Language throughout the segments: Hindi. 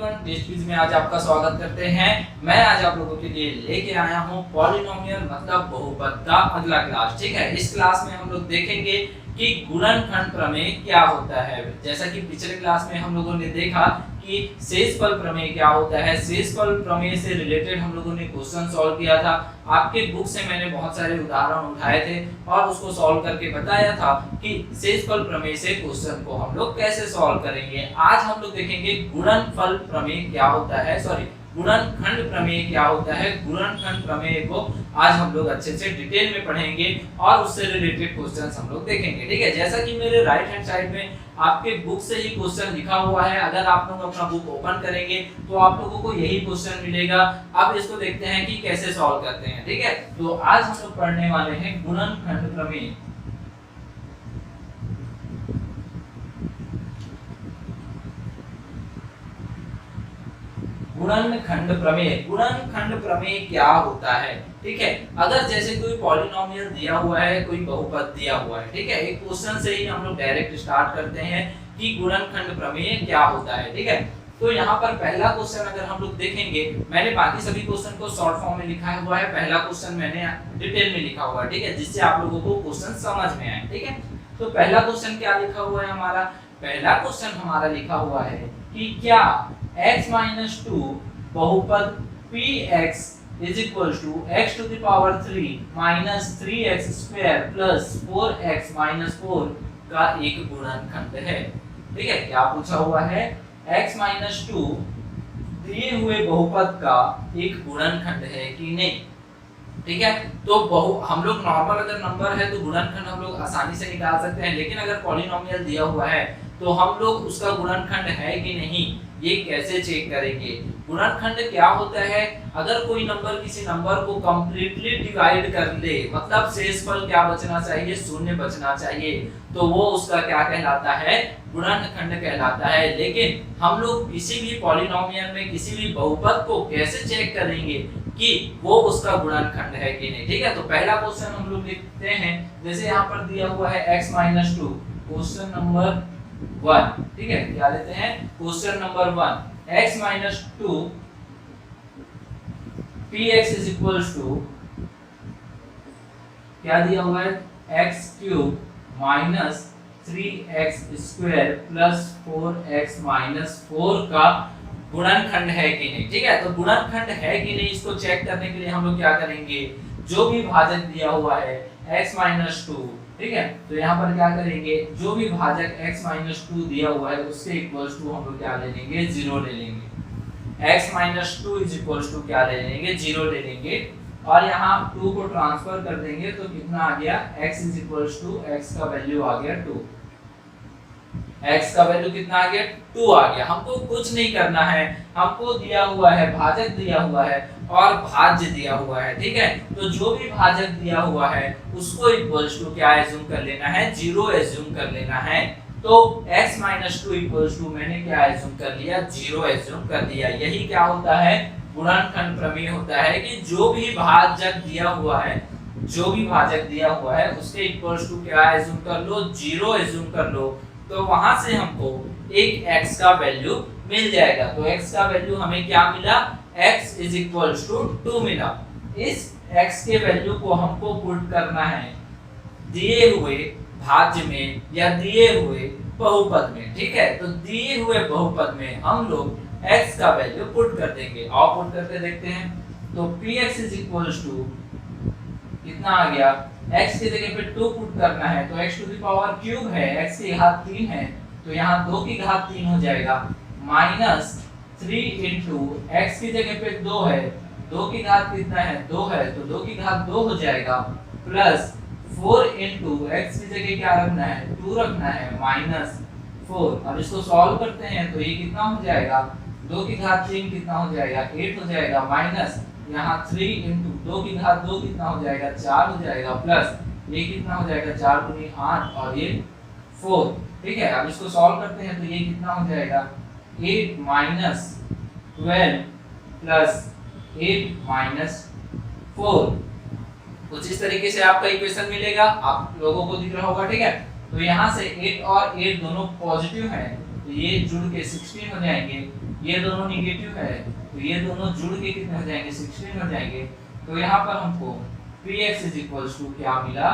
एवरीवन, टेस्ट क्विज में आज आपका स्वागत करते हैं। मैं आज आप लोगों के लिए लेके आया हूं पॉलिनोमियल मतलब बहुपद का अगला क्लास। ठीक है, इस क्लास में हम लोग देखेंगे कि गुणनखंड प्रमेय क्या होता है। जैसा कि पिछले क्लास में हम लोगों ने देखा कि शेषफल प्रमेय क्या होता है। शेषफल प्रमेय से रिलेटेड हम लोगों ने क्वेश्चन सॉल्व किया था। आपके बुक से मैंने बहुत सारे उदाहरण उठाए थे और उसको सॉल्व करके बताया था कि शेषफल प्रमेय से क्वेश्चन को हम लोग कैसे सॉल्व करेंगे। आज हम लोग देखेंगे गुणनफल प्रमेय क्या होता है, गुणनखंड प्रमेय क्या होता है। गुणनखंड प्रमेय को आज हम लोग अच्छे से डिटेल में पढ़ेंगे और उससे रिलेटेड क्वेश्चंस हम लोग देखेंगे। ठीक है, जैसा कि मेरे राइट हैंड साइड में आपके बुक से ही क्वेश्चन लिखा हुआ है। अगर आप लोग अपना बुक ओपन करेंगे तो आप लोगों को यही क्वेश्चन मिलेगा। अब इसको देखते हैं कि कैसे सॉल्व करते हैं। ठीक है, तो आज हम लोग पढ़ने वाले हैं गुणनखंड प्रमेय। गुणनखंड प्रमेय। गुणनखंड प्रमेय क्या होता है? ठीक है, अगर जैसे कोई पॉलिनोमियल दिया हुआ है, कोई बहुपद दिया हुआ है, ठीक है, एक क्वेश्चन से ही हम लोग डायरेक्ट स्टार्ट करते हैं कि गुणनखंड प्रमेय क्या होता है। ठीक है, तो यहाँ पर पहला क्वेश्चन अगर हम लोग देखेंगे, मैंने बाकी सभी क्वेश्चन को शॉर्ट फॉर्म में लिखा हुआ है, पहला क्वेश्चन मैंने डिटेल में लिखा हुआ है। ठीक है, जिससे आप लोगों को क्वेश्चन समझ में आए। ठीक है, तो पहला क्वेश्चन क्या लिखा हुआ है हमारा? पहला क्वेश्चन हमारा लिखा हुआ है कि क्या x-2 बहुपद px is equals to x to the power 3 minus 3x square plus 4x minus 4 का एक गुणनखंड है। ठीक है, क्या पूछा हुआ है? x-2 दिए हुए बहुपद का एक गुणनखंड है कि नहीं। ठीक है, तो हम लोग नॉर्मल अगर नंबर है तो गुणनखंड हम लोग आसानी से निकाल सकते हैं, लेकिन अगर पॉलिनोमियल दिया हुआ है तो हम लोग उसका गुणनखंड है कि नहीं ये कैसे चेक करेंगे। गुणनखंड क्या होता है? अगर कोई नंबर किसी नंबर को कंप्लीटली डिवाइड कर ले, मतलब शेषफल क्या बचना चाहिए? शून्य बचना चाहिए, तो वो उसका क्या कहलाता है? गुणनखंड कहलाता है। लेकिन हम लोग किसी भी पॉलिनोमियल में किसी भी बहुपद को कैसे चेक करेंगे कि वो उसका गुणनखंड है कि नहीं। ठीक है, तो पहला क्वेश्चन हम लोग लिखते हैं, जैसे यहाँ पर दिया हुआ है x-2, क्वेश्चन नंबर 1। ठीक है, क्या लेते हैं? Question number 1, x-2 px is equals to क्या दिया हुआ है? x³ minus 3x square plus 4x minus 4 का गुणनखंड है कि नहीं। ठीक है, तो गुणनखंड है कि नहीं इसको चेक करने के लिए हम लोग क्या करेंगे? जो भी भाजक दिया हुआ है x-2, ठीक है, तो यहाँ पर क्या करेंगे? जो भी भाजक x-2 दिया हुआ है उसके इक्वल्स टू हम लोग क्या ले लेंगे? 0 ले लेंगे। x-2 इज इक्वल्स टू क्या ले लेंगे? 0 ले लेंगे और यहाँ 2 को ट्रांसफर कर देंगे तो कितना आ गया? x is equals to x का वैल्यू आ गया 2। x का वैल्यू कितना आ गया? 2 आ गया। हमको कुछ नहीं करना है, हमको दिया हुआ है भाजक दिया हुआ है और भाज्य दिया हुआ है। ठीक है, तो जो भी भाजक दिया हुआ है उसको इक्वल्स टू क्या एज्यूम कर लेना है? 0 एज्यूम कर लेना है। तो x-2 इक्वल्स टू मैंने क्या एज्यूम कर लिया? 0 एज्यूम कर लिया। यही क्या होता है? गुणनखंड प्रमेय होता है कि जो भी भाजक दिया हुआ है उसके इक्वल्स टू क्या एज्यूम कर लो? 0 एज्यूम कर लो। तो वहां से हमको एक x का वैल्यू मिल जाएगा। तो x का वैल्यू हमें क्या मिला? x इज इक्वल्स टू 2 मिला। इस x के वैल्यू को हमको पुट करना है दिए हुए भाज्य में या दिए हुए बहुपद में। ठीक है, तो दिए हुए बहुपद में हम लोग x का वैल्यू पुट कर देंगे और पुट करके देखते हैं। तो px इज इक्वल्स टू कितना आ गया? x की जगह पे 2 पुट करना है तो x to the power cube है, x की घात 3 है तो यहाँ 2 की घात 3 हो जाएगा, माइनस 3 इंटू x की जगह पे 2 है, 2 की घात कितना है? 2 है तो 2 की घात 2 हो जाएगा, प्लस 4 इंटू x की जगह क्या रखना है? 2 रखना है, माइनस 4। अब इसको सॉल्व करते हैं तो ये कितना हो जाएगा? 2 की घात 3 कितना हो जाएगा? 8 हो जाएगा, माइनस यहाँ 3 इंटू 2 की घात 2 कितना हो जाएगा? 4 हो जाएगा, प्लस ये कितना हो जाएगा? 4 दूनी 8 और ये 4। ठीक है, अब इसको सॉल्व करते हैं तो ये कितना हो जाएगा? 8 माइनस 12 प्लस 8 माइनस 4। कुछ इस तरीके से आपका इक्वेशन मिलेगा, आप लोगों को दिख रहा होगा। ठीक है, तो यहाँ से 8 और 8 दोनों पॉजिटिव हैं तो ये जुड़ के 16 हो जाएंगे ये दोनों निगेटिव है, तो ये दोनों जुड़ के कितने हो जाएंगे 16 हो जाएंगे। तो यहाँ पर हमको px इज इक्वल्स टू क्या मिला,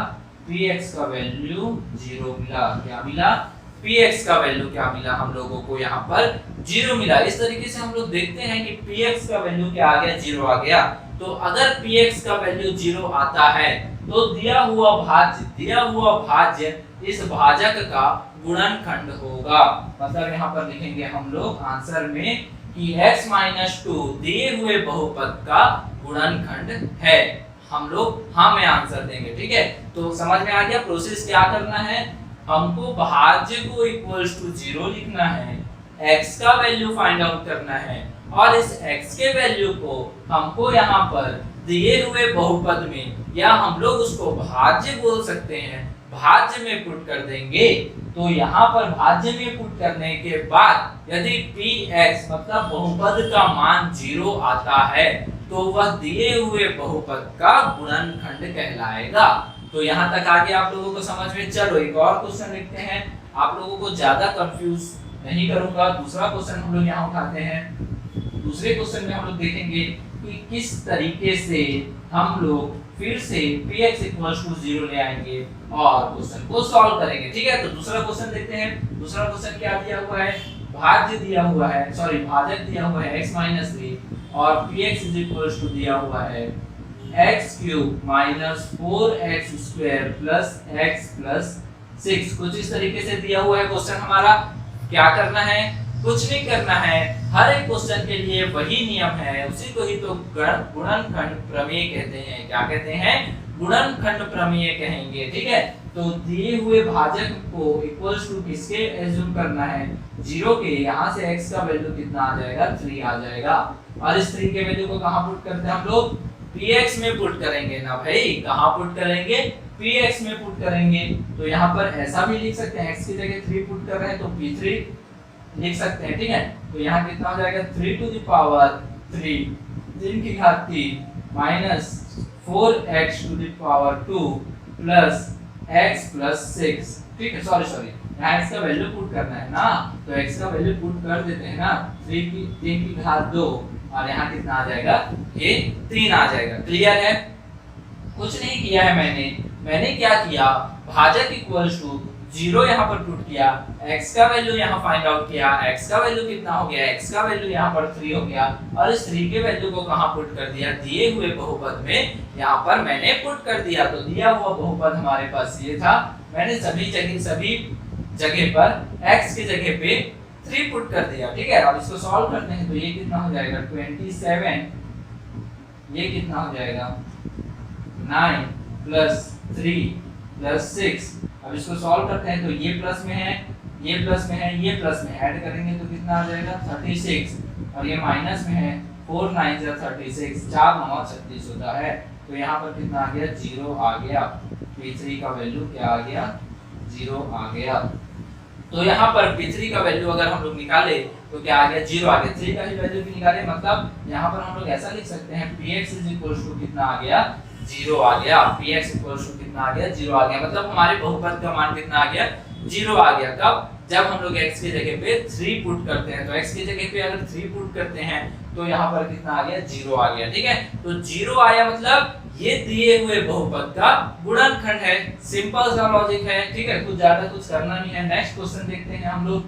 px का वैल्यू 0 मिला। क्या मिला, px का वैल्यू क्या मिला हम लोगों को यहाँ पर 0 मिला। इस तरीके से हम लोग देखते हैं कि px का वैल्यू क्या आ गया, 0 आ गया। तो अगर px का वैल्यू 0 आता है तो दिया हुआ भाज्य इस भाजक का गुणनखंड होगा। मतलब यहाँ पर लिखेंगे हम लोग आंसर में कि x माइनस 2 दिए हुए बहुपद का गुणनखंड है। हम लोग हाँ में आंसर देंगे, ठीक है। तो समझ में आ गया प्रोसेस क्या करना है, हमको भाज्य को इक्वल्स टू 0 लिखना है, x का वैल्यू फाइंड आउट करना है और इस x के वैल्यू को हमको यहाँ पर दिए हुए बहुपद में, या हम लोग उसको भाज्य बोल सकते हैं, भाज्य में पुट कर देंगे। तो यहाँ पर भाज्य में पुट करने के बाद यदि px मतलब बहुपद का मान 0 आता है तो वह दिए हुए बहुपद का गुणनखंड कहलाएगा। तो यहाँ तक आगे आप लोगों को समझ में। चलो एक और क्वेश्चन लिखते हैं, आप लोगों को ज्यादा कंफ्यूज नहीं करूंगा। दूसरा क्वेश्चन हम लोग यहाँ उठाते हैं। दूसरे क्वेश्चन में हम लोग देखेंगे कि किस तरीके से हम लोग फिर से px इक्वल्स टू 0 ले आएंगे और क्वेश्चन को सॉल्व करेंगे, ठीक है। तो दूसरा क्वेश्चन देखते हैं। दूसरा क्वेश्चन क्या दिया हुआ है, भाज्य दिया हुआ है, सॉरी भाजक दिया हुआ है x माइनस 3 और px इज इक्वल्स टू दिया हुआ है x cube minus 4x square plus x plus 6। कुछ इस तरीके से दिया हुआ है क्वेश्चन हमारा। क्या करना है, कुछ नहीं करना है, हर एक क्वेश्चन के लिए वही नियम है, उसी को ही तो गुणनखंड प्रमेय कहते हैं। क्या कहते हैं, गुणनखंड प्रमेय कहेंगे, ठीक है। तो दिए हुए भाजक को इक्वल्स टू किसके एज्यूम करना है, 0 के। यहाँ से x का वैल्यू कितना आ जाएगा, 3 आ जाएगा। और इस 3 के वैल्यू को कहाँ पुट करते हैं हम लोग, px में पुट करेंगे ना भाई। कहाँ पुट करेंगे, px में पुट करेंगे। तो यहाँ पर ऐसा भी लिख सकते हैं, x की जगह 3 पुट कर रहे हैं तो p3 लिख सकते हैं, ठीक है। तो यहाँ कितना हो जाएगा 3 टू द पावर 3 3 की घात 3 माइनस 4x to the power 2 plus x plus 6, ठीक है। सॉरी यहाँ x का वैल्यू पुट करना है ना, तो x का वैल्यू पुट कर देते हैं ना। 3 की घात 2 और यहाँ कितना आ जाएगा, ये 3 आ जाएगा। क्लियर है, कुछ नहीं किया है मैंने क्या किया, भाजक इक्वल्स टू 0 यहाँ पर पुट किया, x का वैल्यू यहाँ फाइंड आउट किया, x का वैल्यू कितना हो गया, x का वैल्यू यहाँ पर 3 हो गया और इस 3 के वैल्यू को कहाँ पुट कर दिया, दिए हुए बहुपद में यहाँ पर मैंने पुट कर दिया। तो दिया हुआ बहुपद हमारे पास ये था, मैंने सभी जगह पर x की जगह पे 3 पुट कर दिया, ठीक है। अब इसको सॉल्व करते हैं तो ये कितना हो जाएगा 27, ये कितना हो जाएगा 9 प्लस 3 प्लस 6। अब इसको सॉल्व करते हैं तो ये प्लस में है, ये प्लस में है, ये प्लस में ऐड करेंगे तो कितना आ जाएगा 36 और ये माइनस में है 4 9 36, 4 9 36 होता है। तो यहाँ पर कितना आ गया, 0 आ गया। p3 का वैल्यू क्या आ गया, 0 आ गया। तो यहाँ पर p3 का वैल्यू अगर हम लोग निकाले तो क्या आ गया, 0 आ गया। 3 का ही वैल्यू भी निकाले, मतलब यहाँ पर हम लोग ऐसा लिख सकते हैं px इज इक्वल टू कितना आ गया, 0 आ गया। px इक्वल टू कितना आ गया, 0 आ गया। मतलब हमारे बहुपद का मान कितना आ गया, 0 आ गया। कब, जब हम लोग x की जगह पे 3 पुट करते हैं। तो x की जगह पे अगर 3 पुट करते हैं तो यहाँ पर कितना आ गया, 0 आ गया, ठीक है। तो 0 आया मतलब ये दिए हुए बहुपद का गुणनखंड है। सिंपल सा लॉजिक है, ठीक है, कुछ ज्यादा कुछ करना नहीं है। नेक्स्ट क्वेश्चन देखते हैं हम लोग।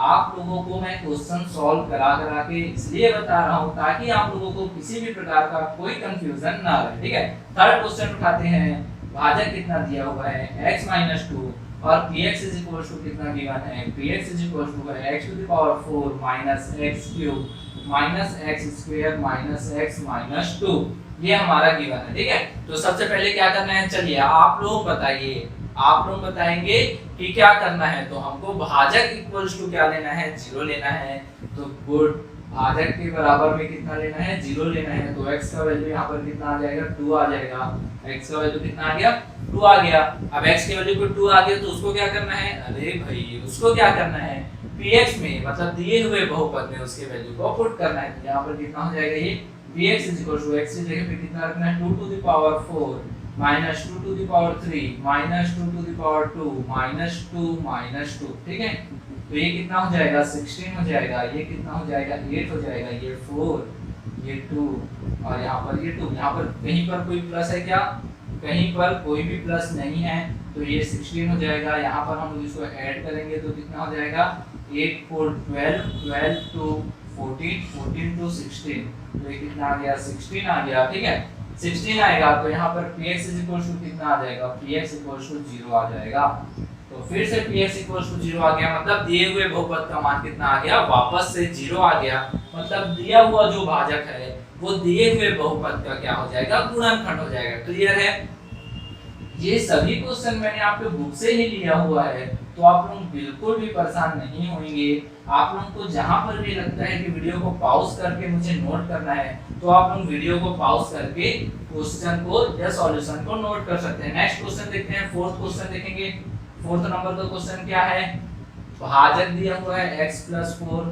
आप लोगों को मैं क्वेश्चन सॉल्व करा के इसलिए बता रहा हूँ ताकि आप लोगों को किसी भी प्रकार का कोई कंफ्यूजन ना रहे, ठीक है। थर्ड क्वेश्चन उठाते हैं। भाजक कितना दिया हुआ है, x माइनस 2 और px इज इक्वल टू कितना गिवन है, px इज इक्वल टू है x to the power 4 minus x cube minus x square minus x minus 2। ये हमारा गिवन है, ठीक है। तो सबसे पहले क्या करना है, चलिए आप लोग बताइए, आप लोग बताएंगे कि क्या करना है। तो हमको भाजक इक्वल्स टू क्या लेना है, 0 लेना है। तो गुड, भाजक के बराबर में कितना लेना है, 0 लेना है। तो x का वैल्यू यहाँ पर कितना आ जाएगा, 2 आ जाएगा। x का वैल्यू कितना आ गया, 2 आ गया। अब x के वैल्यू को 2 आ गया तो उसको क्या करना है, अरे भाई उसको क्या करना है, px में मतलब दिए हुए बहुपद में उसके वैल्यू को पुट करना है। तो यहाँ पर कितना हो जाएगा, ये px is equal to x की जगह पे कितना रखना है, 2 to the power 4 minus 2 to the power 3 minus 2 to the power 2 minus 2 minus 2, ठीक है। तो ये कितना हो जाएगा 16 हो जाएगा, ये कितना हो जाएगा 8 हो जाएगा, ये 4, ये 2 और यहाँ पर ये 2। यहाँ पर कहीं पर कोई प्लस है क्या? कहीं पर कोई भी प्लस नहीं है, तो ये 16 हो जाएगा। यहाँ पर हम लोग इसको ऐड करेंगे तो कितना हो जाएगा 8 4 12, 12 to 14, 14 to 16, तो ये कितना आ गया 16 आ गया। ठीक है 16 आएगा तो यहाँ पर px कितना आ जाएगा, px 0 आ जाएगा। तो फिर से px 0 आ गया, मतलब दिए हुए बहुपद का मान कितना आ गया, वापस से 0 आ गया। मतलब दिया हुआ जो भाजक है वो दिए हुए बहुपद का क्या हो जाएगा, गुणनखंड हो जाएगा। क्लियर है? ये सभी क्वेश्चन मैंने आपके बुक से ही लिया हुआ है, तो आप लोग बिल्कुल भी परेशान नहीं होंगे। आप लोगों को जहां पर भी लगता है कि वीडियो को पॉज करके मुझे नोट करना है, तो आप लोग वीडियो को पॉज करके क्वेश्चन को या सॉल्यूशन को नोट कर सकते हैं। नेक्स्ट क्वेश्चन देखते हैं, फोर्थ क्वेश्चन देखेंगे। फोर्थ नंबर का क्वेश्चन क्या है, भाजक दिया हुआ है x + 4।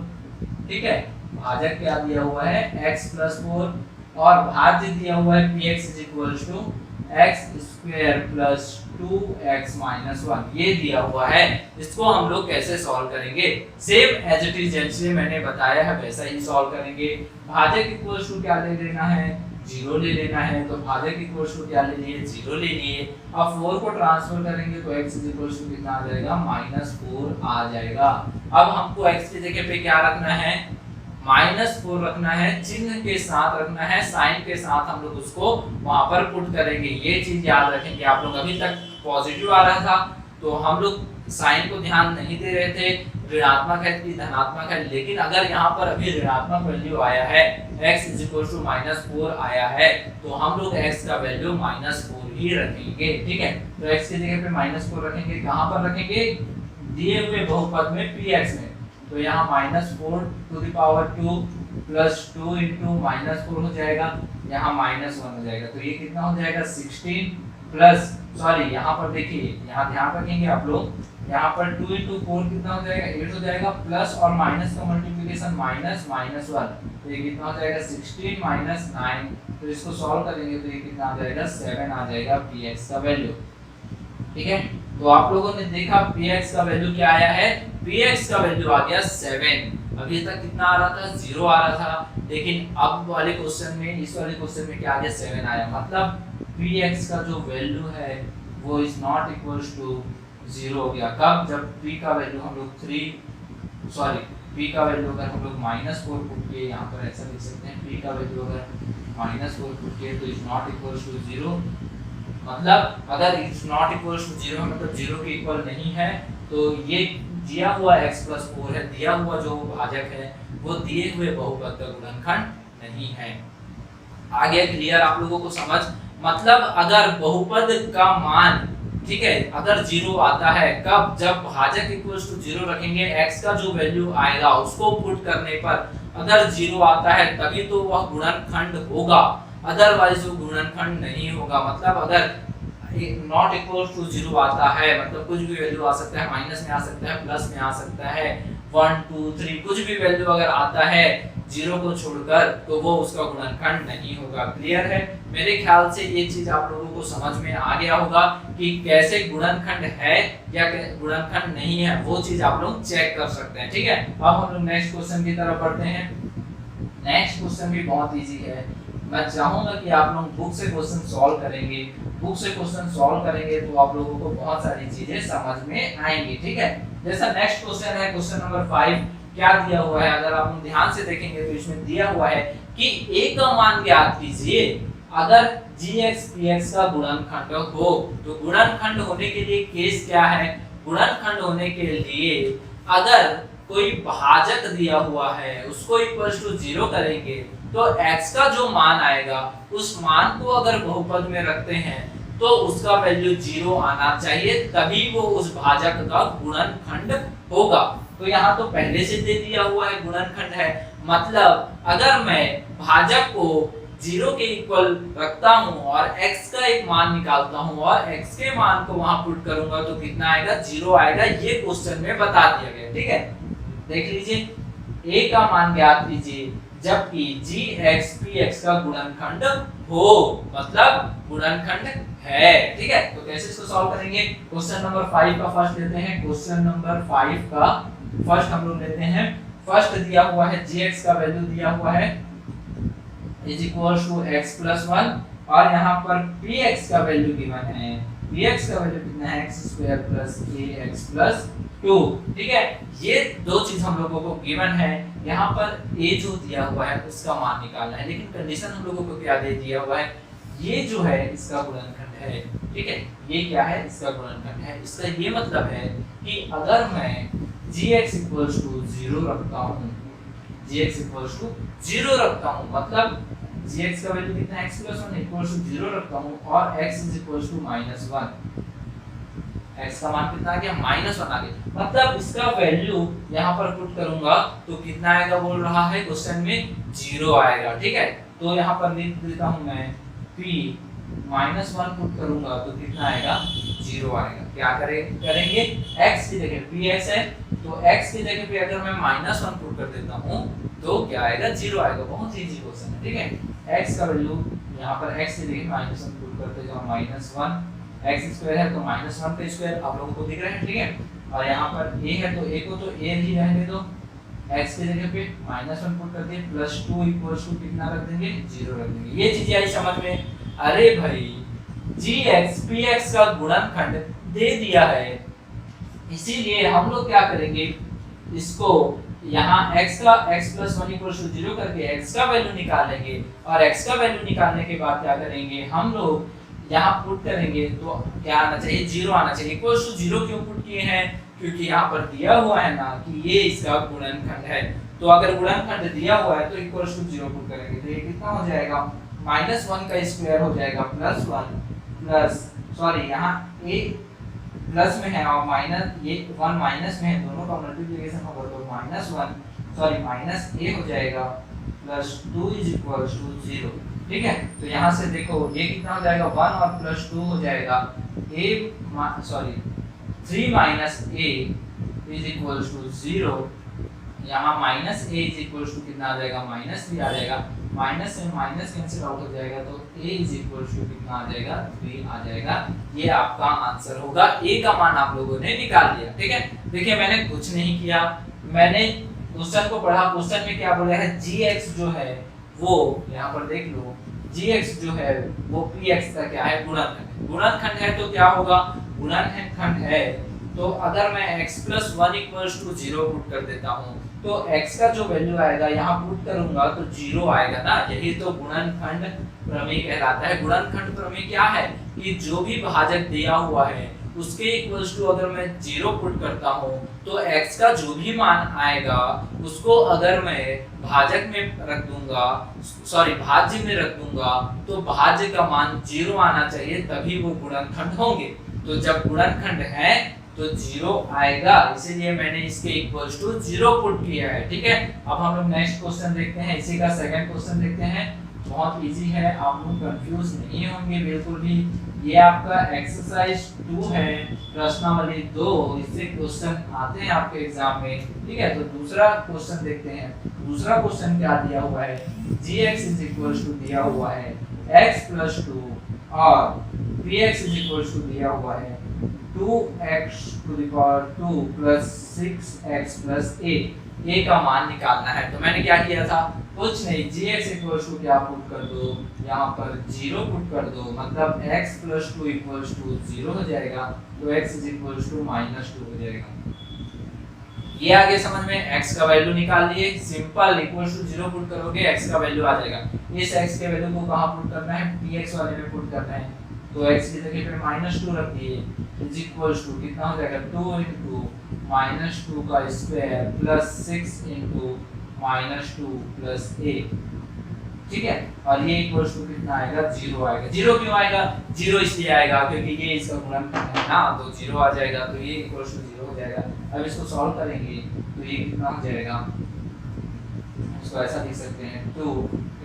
ठीक है, भाजक क्या दिया हुआ है x + 4 और भाज्य दिया हुआ है px = x² + 2x - 1, ये दिया हुआ है। इसको हम लोग कैसे सॉल्व करेंगे, सेम एज इट इज जैसे मैंने बताया है वैसा ही सॉल्व करेंगे। भाजक इक्वल्स टू क्या ले लेना है, 0 ले लेना है, तो भाजक इक्वल्स टू क्या ले लिए, 0 ले लिए। अब 4 को ट्रांसफर करेंगे तो x इक्वल्स टू कितना आ जाएगा, -4 आ जाएगा। अब हमको x की जगह पे क्या रखना है, -4 रखना है, चिन्ह के साथ रखना है, साइन के साथ हम लोग उसको वहां पर पुट करेंगे। ये चीज याद रखेंगे आप लोग। अभी तक पॉजिटिव आ रहा था तो हम लोग साइन को ध्यान नहीं दे रहे थे, ऋणात्मक है कि धनात्मक है, लेकिन अगर यहाँ पर अभी ऋणात्मक वैल्यू आया है, x -4 आया है, तो हम लोग x का वैल्यू -4 ही रखेंगे। ठीक है, तो x की जगह पे -4 रखेंगे। कहाँ पर रखेंगे, दिए हुए बहुपद में px में। तो यहाँ -4 to the power 2 + 2 × -4 हो जाएगा, यहाँ -1 हो जाएगा। तो ये कितना हो जाएगा 16 प्लस, सॉरी यहाँ पर देखिए, यहाँ ध्यान रखेंगे आप लोग, यहाँ पर 2 × 4 कितना हो जाएगा 8 हो जाएगा, प्लस और माइनस का मल्टीप्लिकेशन -1, तो ये कितना हो जाएगा 16 - 9। तो इसको सॉल्व करेंगे तो ये कितना आ जाएगा 7 आ जाएगा px का वैल्यू। ठीक है, तो आप लोगों ने देखा px का वैल्यू क्या आया है, px का वैल्यू आ गया 7। अभी तक कितना आ रहा था, 0 आ रहा था, लेकिन अब वाले क्वेश्चन में, इस वाले क्वेश्चन में क्या आ गया 7 आया। मतलब px का जो वैल्यू है वो इज नॉट इक्वल्स टू 0 हो गया। कब, जब p का वैल्यू हम लोग p का वैल्यू अगर हम लोग -4 पुट किए, यहाँ पर ऐसा लिख सकते हैं, p का वैल्यू अगर -4 पुट किए तो इज नॉट इक्वल्स टू 0। मतलब अगर इट्स नॉट इक्वल्स टू 0 मतलब 0 के इक्वल नहीं है, तो ये दिया हुआ x + 4 है, दिया हुआ जो भाजक है वो दिए हुए बहुपद का गुणनखंड नहीं है। आगे क्लियर आप लोगों को समझ? मतलब अगर बहुपद का मान, ठीक है, अगर 0 आता है, कब, जब भाजक इक्वल्स टू 0 रखेंगे, x का जो वैल्यू आएगा उसको पुट करने पर अगर 0 आता है तभी तो वह गुणनखंड होगा, अदरवाइज वो गुणनखंड नहीं होगा। मतलब अगर नॉट इक्वल्स टू 0 आता है, मतलब कुछ भी वैल्यू आ सकता है, माइनस में आ सकता है, प्लस में आ सकता है, 1 2 3 कुछ भी वैल्यू अगर आता है 0 को छोड़कर, तो वो उसका गुणनखंड नहीं होगा। क्लियर है? मेरे ख्याल से ये चीज आप लोगों को समझ में आ गया होगा कि कैसे गुणनखंड है या गुणनखंड नहीं है, वो चीज आप लोग चेक कर सकते हैं। ठीक है, अब हम लोग नेक्स्ट क्वेश्चन की तरफ बढ़ते हैं। नेक्स्ट क्वेश्चन भी बहुत इजी है। मैं चाहूंगा कि आप लोग बुक से क्वेश्चन सॉल्व करेंगे, बुक से क्वेश्चन सॉल्व करेंगे तो आप लोगों को बहुत सारी चीजें समझ में आएंगी। ठीक है, जैसा नेक्स्ट क्वेश्चन है, क्वेश्चन नंबर 5, क्या दिया हुआ है, अगर आप ध्यान से देखेंगे तो इसमें दिया हुआ है कि a का मान ज्ञात कीजिए अगर gx px का गुणनखंड हो। तो गुणनखंड होने के लिए केस क्या है, गुणनखंड होने के लिए अगर कोई भाजक दिया हुआ है उसको इक्वल्स टू 0 करेंगे तो x का जो मान आएगा उस मान को अगर बहुपद में रखते हैं तो उसका वैल्यू 0 आना चाहिए, तभी वो उस भाजक का गुणनखंड होगा। तो यहाँ तो पहले से दे दिया हुआ है गुणनखंड है, मतलब अगर मैं भाजक को 0 के इक्वल रखता हूँ और x का एक मान निकालता हूँ और x के मान को वहां पुट करूंगा तो कितना आएगा, 0 आएगा। ये क्वेश्चन में बता दिया गया। ठीक है, देख लीजिए, a का मान ज्ञात कीजिए जबकि gx px का गुणनखंड हो, मतलब गुणनखंड है। ठीक है, तो कैसे इसको सॉल्व करेंगे, क्वेश्चन नंबर 5 का फर्स्ट लेते हैं। क्वेश्चन नंबर 5 का फर्स्ट हम लोग लेते हैं, फर्स्ट दिया हुआ है gx का वैल्यू दिया हुआ है is equal to x plus 1 और यहाँ पर px का वैल्यू गिवन है, px का वैल्यू कितना है x square plus ax plus 2। ठीक है, ये दो चीज हम लोगों को गिवन है। यहाँ पर a जो दिया हुआ है उसका मान निकालना है, लेकिन कंडीशन हम लोगों को क्या दे दिया हुआ है, ये जो है इसका गुणनखंड है। ठीक है, ये क्या है, इसका गुणनखंड है। इसका ये मतलब है कि अगर मैं gx 0 रखता हूँ, gx 0 रखता हूँ, मतलब gx का वैल्यू कितना है x प्लस 1 0 रखता हूँ और x माइनस 1, x का मान कितना आ गया, माइनस 1 आ गया, मतलब इसका वैल्यू यहाँ पर पुट करूंगा तो कितना आएगा, बोल रहा है क्वेश्चन में 0 आएगा। ठीक है, तो यहाँ पर लिख देता हूँ मैं p माइनस 1 पुट करूंगा तो कितना आएगा, 0 आएगा। क्या करेंगे, x की जगह px है तो x की जगह पे अगर मैं माइनस 1 पुट कर देता हूँ तो क्या आएगा, 0 आएगा। बहुत इजी क्वेश्चन है। ठीक है, x का वैल्यू यहाँ पर x की जगह माइनस 1 पुट करते जाओ, माइनस 1, x स्क्वायर है तो माइनस 1 का स्क्वायर आप लोगों को दिख रहा है। ठीक है, और यहाँ पर a है तो a को तो a ही रहने दो, x की जगह पे माइनस 1 पुट कर दिए प्लस 2 इक्वल्स टू कितना रख देंगे, 0 रख देंगे। ये चीज आई समझ में। अरे भाई gx px का गुणनखंड दे दिया है, इसीलिए हम लोग क्या करेंगे, इसको यहाँ x का x प्लस 1 इक्वल्स टू 0 करके x का वैल्यू निकाल लेंगे और x का वैल्यू निकालने के बाद क्या करेंगे, हम लोग यहाँ पुट करेंगे तो क्या आना चाहिए, 0 आना चाहिए। इक्वल्स टू 0 क्यों पुट किए हैं, क्योंकि यहाँ पर दिया हुआ है ना कि ये इसका गुणनखंड है, तो अगर गुणनखंड दिया हुआ है तो इक्वल्स टू 0 पुट करेंगे तो ये कितना हो जाएगा, माइनस 1 का स्क्वायर हो जाएगा प्लस 1 प्लस, सॉरी यहाँ a प्लस में है और माइनस ये 1 माइनस में है, दोनों का मल्टीप्लिकेशन होगा तो माइनस 1 सॉरी माइनस a हो जाएगा प्लस 2 इज इक्वल्स टू 0। ठीक है, तो यहाँ से देखो ये कितना हो जाएगा, 1 और प्लस 2 हो जाएगा a sorry 3 minus a is equals to 0। यहाँ minus a is equals to कितना आ जाएगा, माइनस 3 आ जाएगा, माइनस से माइनस कैंसिल आउट हो जाएगा तो a इज इक्वल्स टू कितना आ जाएगा, 3 आ जाएगा। ये आपका आंसर होगा, a का मान आप लोगों ने निकाल लिया। ठीक है, देखिए मैंने कुछ नहीं किया, मैंने क्वेश्चन को पढ़ा, क्वेश्चन में क्या बोला है, gx जो है वो यहाँ पर देख लो, gx जो है वो px का क्या है, गुणनखंड। गुणनखंड है तो क्या होगा, गुणनखंड है तो अगर मैं x plus 1 equals to 0 put कर देता हूँ तो x का जो वैल्यू आएगा यहाँ पुट करूंगा तो 0 आएगा ना, यही तो गुणनखंड प्रमेय कहलाता है। गुणनखंड प्रमेय क्या है कि जो भी भाजक दिया हुआ है उसके इक्वल्स टू अगर मैं 0 पुट करता हूँ तो x का जो भी मान आएगा उसको अगर मैं भाजक में रख दूंगा, सॉरी भाज्य में रख दूंगा तो भाज्य का मान 0 आना चाहिए, तभी वो गुणनखंड होंगे। तो जब गुणनखंड है तो 0 आएगा, इसीलिए मैंने इसके इक्वल्स टू 0 पुट किया है। ठीक है, अब हम लोग नेक्स्ट क्वेश्चन देखते हैं, इसी का सेकंड क्वेश्चन देखते हैं। बहुत इजी है, आप लोग कंफ्यूज नहीं होंगे बिल्कुल भी। ये आपका एक्सरसाइज 2 है, प्रश्नावली 2, इससे क्वेश्चन आते हैं आपके एग्जाम में। ठीक है, तो दूसरा क्वेश्चन देखते हैं। दूसरा क्वेश्चन क्या दिया हुआ है, gx इज इक्वल्स टू दिया हुआ है x प्लस 2 और px इज इक्वल्स टू दिया हुआ है 2x to the power 2 plus 6x plus a का मान निकालना है। तो मैंने क्या किया था, कुछ नहीं, gx इक्वल्स टू क्या पुट कर दो, यहाँ पर 0 पुट कर दो, मतलब x प्लस 2 इक्वल्स टू 0 हो जाएगा, तो x is equals to minus 2 हो जाएगा। ये आगे समझ में, x का वैल्यू निकाल लिए, सिंपल, इक्वल्स टू 0 पुट करोगे x का वैल्यू आ जाएगा। इस x के वैल्यू को कहाँ पुट करना है, px वाले में पुट करना है, तो x की जगह पे माइनस 2 रख दिए, इज इक्वल्स टू कितना हो जाएगा, 2 इंटू माइनस 2 का square plus 6 into minus 2 plus a। ठीक है, और ये इक्वल्स टू कितना आएगा, 0 आएगा। 0 क्यों आएगा, 0 इसलिए आएगा क्योंकि ये इसका गुणनखंड है ना, तो 0 आ जाएगा, तो ये इक्वल्स टू 0 हो जाएगा। अब इसको सॉल्व करेंगे तो ये कितना हो जाएगा, इसको ऐसा लिख सकते हैं, 2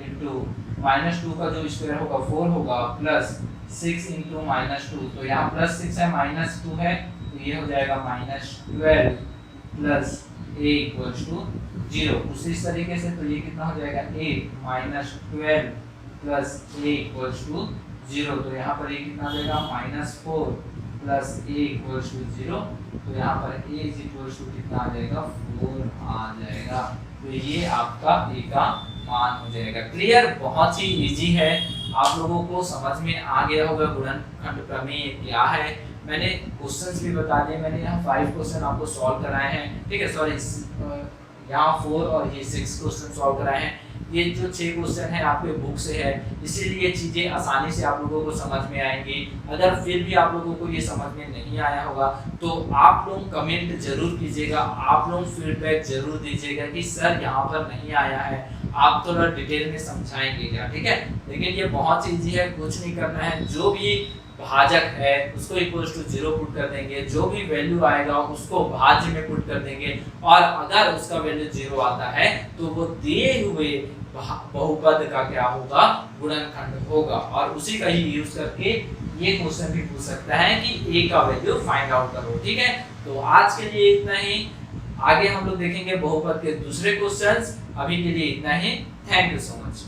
इंटू माइनस 2 का जो स्क्वायर होगा 4 होगा प्लस 6 इंटू माइनस 2, तो यहाँ प्लस 6 है माइनस 2 है, तो ये हो जाएगा minus 12 plus a equals to 0। उसी तरीके से तो ये कितना हो जाएगा, 8 minus 12 plus a equals to 0, तो यहाँ पर ये कितना हो जाएगा, minus 4 plus a equals to 0, तो यहाँ पर a इज इक्वल्स टू कितना आ जाएगा 4 आ जाएगा। तो ये आपका a का मान हो जाएगा। क्लियर, बहुत ही इजी है, आप लोगों को समझ में आ गया होगा गुणनखंड प्रमेय क्या है। मैंने क्वेश्चंस भी बता दिए, मैंने यहाँ 5 क्वेश्चन आपको सॉल्व कराए हैं, ठीक है, सॉरी यहाँ 4 और ये 6 क्वेश्चन सॉल्व कराए हैं। ये जो 6 क्वेश्चन है आपके बुक से है, इसीलिए चीज़ें आसानी से आप लोगों को समझ में आएंगी। अगर फिर भी आप लोगों को ये समझ में नहीं आया होगा तो आप लोग कमेंट जरूर कीजिएगा, आप लोग फीडबैक जरूर दीजिएगा कि सर यहाँ पर नहीं आया है, आप थोड़ा डिटेल में समझाएंगे क्या, ठीक है। लेकिन ये बहुत ईजी है, कुछ नहीं करना है, जो भी भाजक है उसको इक्वल्स टू 0 पुट कर देंगे, जो भी वैल्यू आएगा उसको भाज्य में पुट कर देंगे, और अगर उसका वैल्यू 0 आता है तो वो दिए हुए बहुपद का क्या होगा, गुणनखंड होगा। और उसी का ही यूज करके ये क्वेश्चन भी पूछ सकता है कि a का वैल्यू फाइंड आउट करो, ठीक है। तो आज के लिए इतना ही, आगे हम लोग देखेंगे बहुपद के दूसरे क्वेश्चंस। अभी के लिए इतना ही, थैंक यू सो मच।